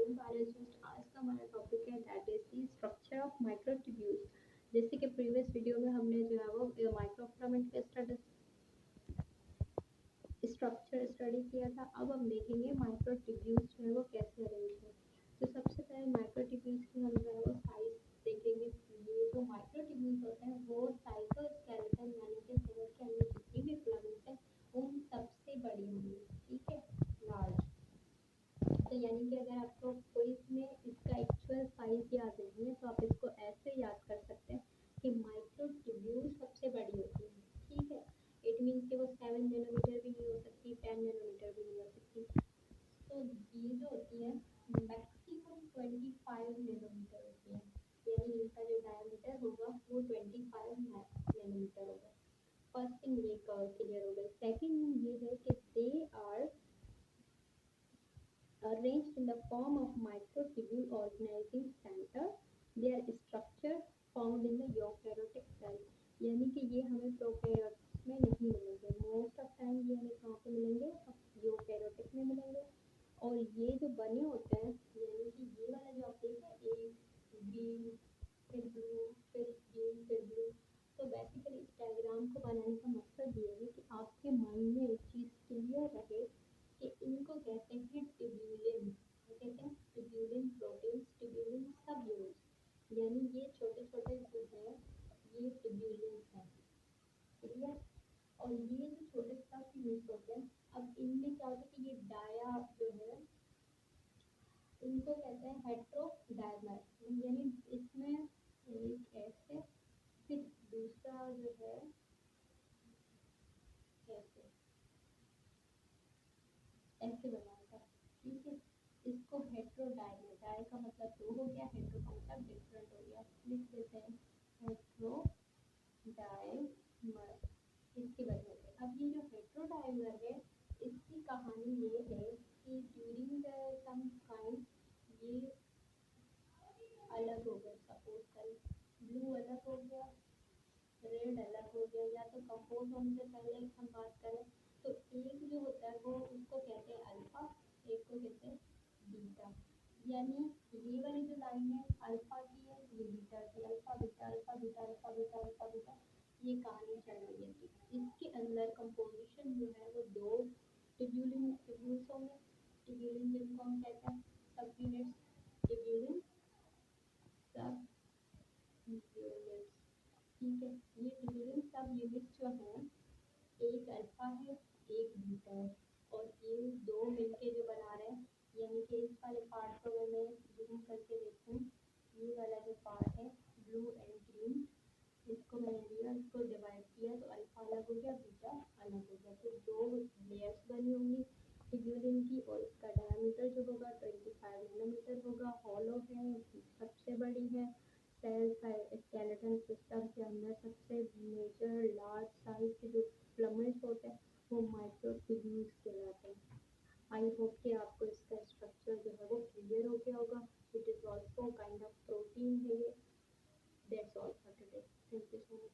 Welcome biologist. आज का हमारा टॉपिक है that is the structure of microtubules. जैसे कि प्रीवियस वीडियो में हमने जो है वो माइक्रोफिलामेंट का स्ट्रक्चर स्टडी किया था। अब हम देखेंगे माइक्रोट्यूब्यूल्स जो है वो कैसे अरेंज है। तो सबसे पहले माइक्रोट्यूब्यूल्स की हम जो है वो साइज देखेंगे। ये जो माइक्रोट्यूब्यूल्स होते हैं वो साइटोस्केलेटन यानी कि सेल के अंदर जितनी भी फिलामेंट्स हैं उन सबसे बड़ी होंगी। ठीक है, लार्ज। तो यानी कि अगर आपको कोई इसमें इसका एक्चुअल साइज याद नहीं है तो आप इसको ऐसे याद कर सकते हैं कि माइक्रोट्यूब्यूल सबसे बड़ी होती है। ठीक है, इट मीन्स कि वो 7 नैनोमीटर भी नहीं हो सकती, 10 नैनोमीटर भी नहीं हो सकती। तो ये जो होती है मैक्सिमम 25 नैनोमीटर होती है, यानी इनका जो डायमीटर होगा वो 25 नैनोमीटर होगा। फर्स्ट थिंग ये क्लियर हो गई। सेकेंड ये है कि they are arranged in the form of microtubule organizing center. Their structure found in the eukaryotic cell. यानी कि ये हमें प्रोकैरियोट्स में नहीं मिलेंगे। मोस्ट ऑफ टाइम ये हमें कहाँ पे मिलेंगे? यूकैरियोटिक में मिलेंगे। और ये जो बने होते हैं यानी कि ये वाला जो आप देख रहे हैं एक ग्रीन फिर ब्लू फिर ग्रीन फिर ब्लू। तो बेसिकली इस डायग्राम को बनाने का मकसद ये है कि आपके माइंड में एक चीज़ क्लियर रहे कि इनको कहते हैं ट्यूब्यूलिन। क्या कहते हैं? ट्यूब्यूलिन प्रोटीन्स, ट्यूब्यूलिन सब यूनिट्स, यानी ये छोटे छोटे जो है ये ट्यूब्यूलिन है। क्लियर? और ये जो छोटे सब यूनिट्स होते हैं, अब इनमें क्या होता है कि ये डाया जो है इनको कहते हैं हेट्रोडायमर, यानी इसमें एक ऐसे फिर दूसरा जो है ऐसे ऐसे बना होता है। ठीक है, इसको हेट्रोडाइमर, डाई का मतलब दो हो गया, हेट्रो का मतलब डिफरेंट हो गया। लिख देते हैं हेट्रोडाइमर, इसकी वजह से। अब ये जो हेट्रोडाइमर है इसकी कहानी ये है कि ड्यूरिंग द सम काइंड ये अलग हो गए। सपोज करें ब्लू अलग हो गया, रेड अलग हो गया, या तो कंपोज होने से पहले हम बात करें तो एक जो होता है वो उसको कहते हैं अल्फा, एक को कहते हैं बीटा। यानी ये वाली जो लाइन है अल्फा की है, ये बीटा की। Alpha beta alpha beta alpha beta alpha beta, ये कहानी चल रही है। तो इसके अंदर कंपोजिशन जो है वो दो ट्यूब्यूल्स होंगे। ट्यूब्यूलिन जिनको हम कहते हैं सब यूनिट्स, ट्यूब्यूलिन सब यूनिट्स। ठीक है, ये ट्यूब्यूलिन सब यूनिट्स जो हैं एक अल्फा है एक बीटा है, और ये दो मिलके जो बना रहे हैं, यानी कि इस वाले पार्ट को अगर मैं जूम करके देखूं, ये वाला जो पार्ट है ब्लू एंड ग्रीन, इसको मैंने लिया, इसको डिवाइड किया तो अल्फा अलग हो गया बीटा अलग हो गया। तो दो लेयर्स बनी होंगी ट्यूब्यूलिन की, और इसका डायमीटर जो होगा 25 नैनोमीटर होगा। हॉलो है, सबसे बड़ी है। सेल स्केलेटन सिस्टम के अंदर सबसे मेजर लार्ज साइज के जो फिलामेंट्स होते हैं वो माइक्रोट्यूब्यूल्स कहलाते हैं। आई होप कि आपको इसका स्ट्रक्चर जो है वो क्लियर हो गया होगा। It is also kind of protein है ये। That's all for today. Thank you so much.